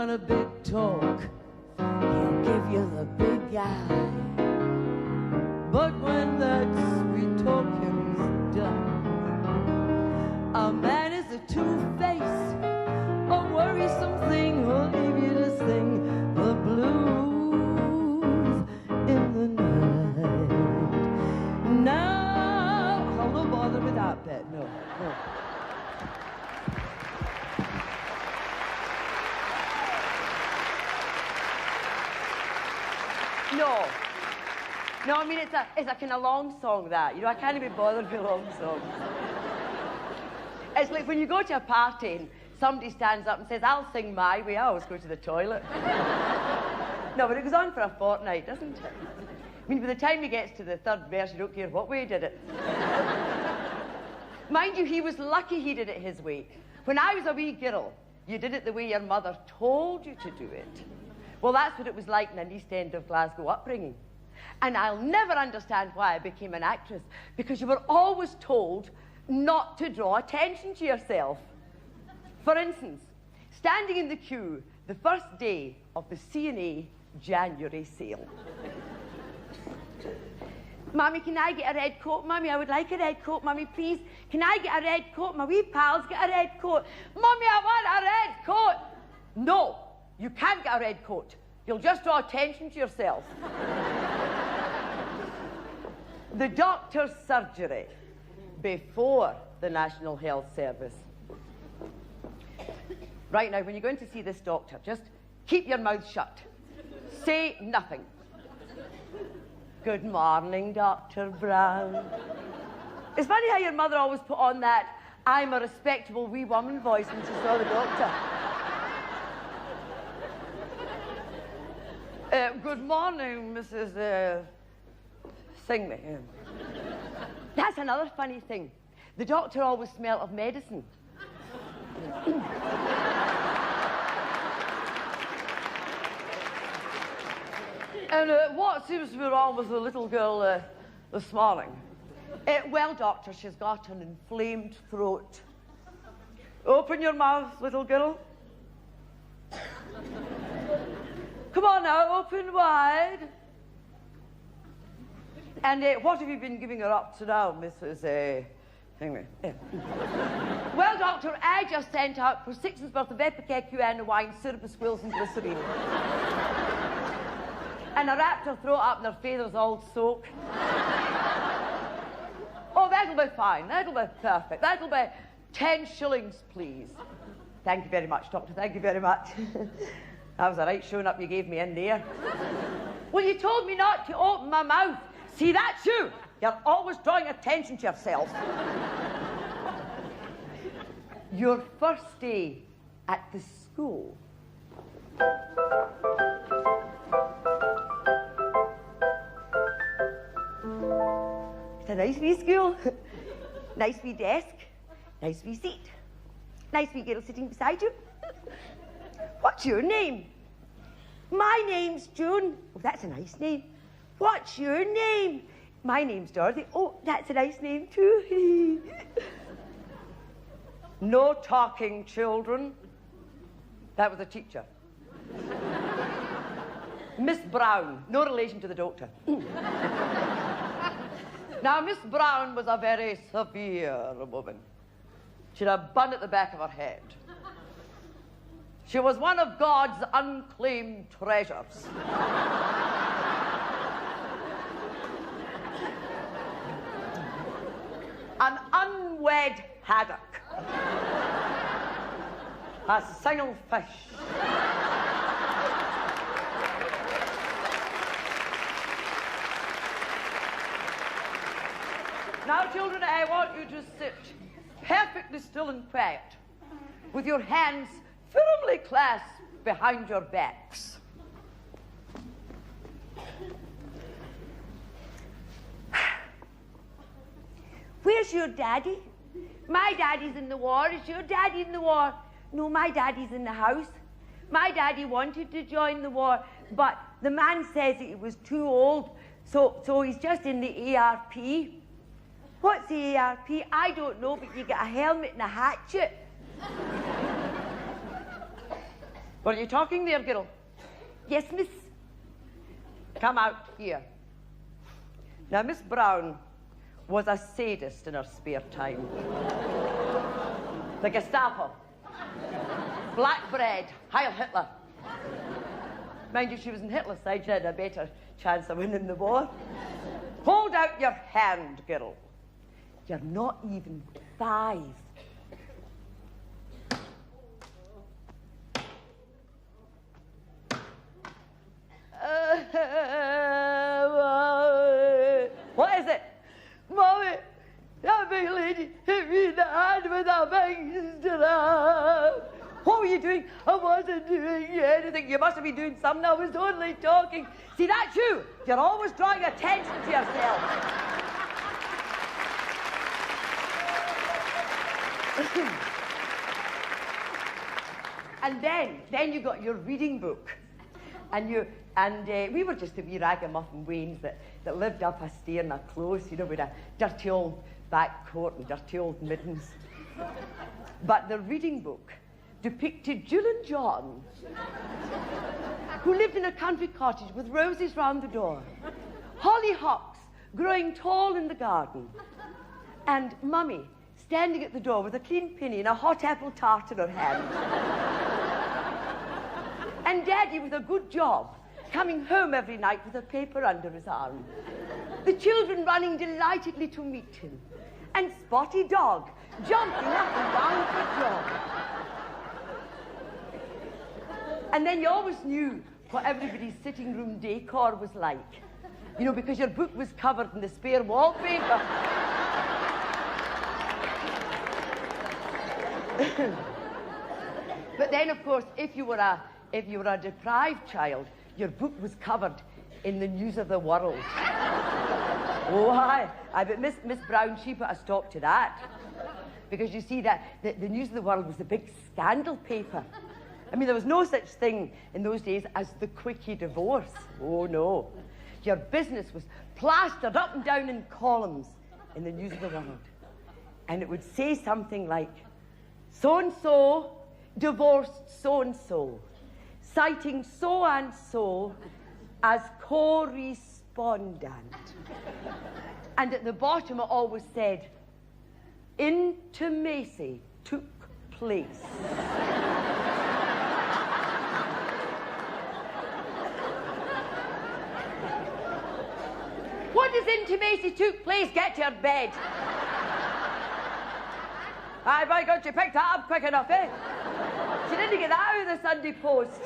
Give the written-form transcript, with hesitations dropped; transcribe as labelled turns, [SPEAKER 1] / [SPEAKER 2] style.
[SPEAKER 1] a big talk, he'll give you the big eye. But when that sweet talking is done, a man is a two-face, a worrisome thing who'll leave you to sing the blues in the night. Now, oh, don't bother with that bit, no, no. No, I mean, it's a kind of long song, that. You know, I can't even bother with long songs. It's like when you go to a party and somebody stands up and says, I'll sing my way, I always go to the toilet. No, but it goes on for a fortnight, doesn't it? I mean, by the time he gets to the third verse, you don't care what way he did it. Mind you, he was lucky he did it his way. When I was a wee girl, you did it the way your mother told you to do it. Well, that's what it was like in an East End of Glasgow upbringing. And I'll never understand why I became an actress, because you were always told not to draw attention to yourself. For instance, standing in the queue the first day of the C&A January sale. Mummy, can I get a red coat? Mummy, I would like a red coat. Mummy, please, can I get a red coat? My wee pals get a red coat. Mummy, I want a red coat. No, you can't get a red coat. You'll just draw attention to yourself. The doctor's surgery before the National Health Service. Right now, when you go in to see this doctor, just keep your mouth shut. Say nothing. Good morning, Dr. Brown. It's funny how your mother always put on that I'm a respectable wee woman voice when she saw the doctor. Good morning, Mrs. Sing me. That's another funny thing. The doctor always smelled of medicine. And what seems to be wrong with the little girl this morning? Well, doctor, she's got an inflamed throat. Open your mouth, little girl. Come on now, open wide. And what have you been giving her up to now, Mrs. Anyway, yeah. Well, doctor, I just sent out for 6 months worth of ipecacuanha wine, syrup, squills, and glycerine. And I wrapped her throat up and her feathers all soaked. Oh, that'll be fine. That'll be perfect. That'll be 10 shillings, please. Thank you very much, doctor. Thank you very much. That was a right showing up you gave me in there. Well, you told me not to open my mouth. See, that's you. You're always drawing attention to yourself. Your first day at the school. It's a nice wee school. Nice wee desk. Nice wee seat. Nice wee girl sitting beside you. What's your name? My name's June. Oh, that's a nice name. What's your name? My name's Dorothy. Oh, that's a nice name too. No talking, children. That was a teacher. Miss Brown, no relation to the doctor. Now, Miss Brown was a very severe woman. She had a bun at the back of her head. She was one of God's unclaimed treasures. An unwed haddock. A single fish. Now, children, I want you to sit perfectly still and quiet, with your hands firmly clasped behind your backs. Where's your daddy? My daddy's in the war. Is your daddy in the war? No, my daddy's in the house. My daddy wanted to join the war, but the man says he was too old, so he's just in the ARP. What's the ARP? I don't know, but you get a helmet and a hatchet. Were you talking there, girl? Yes, miss. Come out here. Now, Miss Brown was a sadist in her spare time. The Gestapo. Black bread. Heil Hitler. Mind you, she was on Hitler's side. She had a better chance of winning the war. Hold out your hand, girl. You're not even 5. What is it? Mommy, that big lady hit me in the hand with a big strap. What were you doing? I wasn't doing anything. You must have been doing something. I was only talking. See, that's you. You're always drawing attention to yourself. And then you got your reading book. And we were just a wee ragamuffin wains that lived up a stair in a close, you know, with a dirty old back court and dirty old middens. But the reading book depicted Jill and John, who lived in a country cottage with roses round the door, hollyhocks growing tall in the garden, and Mummy standing at the door with a clean penny and a hot apple tart in her hand. And Daddy with a good job, coming home every night with a paper under his arm. The children running delightedly to meet him. And Spotty Dog jumping up and down for joy. And then you always knew what everybody's sitting room decor was like. You know, because your book was covered in the spare wallpaper. But then, of course, if you were a deprived child, your book was covered in the news of the world. Oh, aye. But Miss Brown, she put a stop to that. Because you see that the news of the world was the big scandal paper. I mean, there was no such thing in those days as the quickie divorce. Oh, no. Your business was plastered up and down in columns in the news of the world. And it would say something like, so-and-so divorced so-and-so, citing so-and-so as co-respondent. And at the bottom it always said, intimacy took place. What does intimacy took place get to your bed? Aye, by God, she picked that up quick enough, eh? She didn't get that out of the Sunday Post.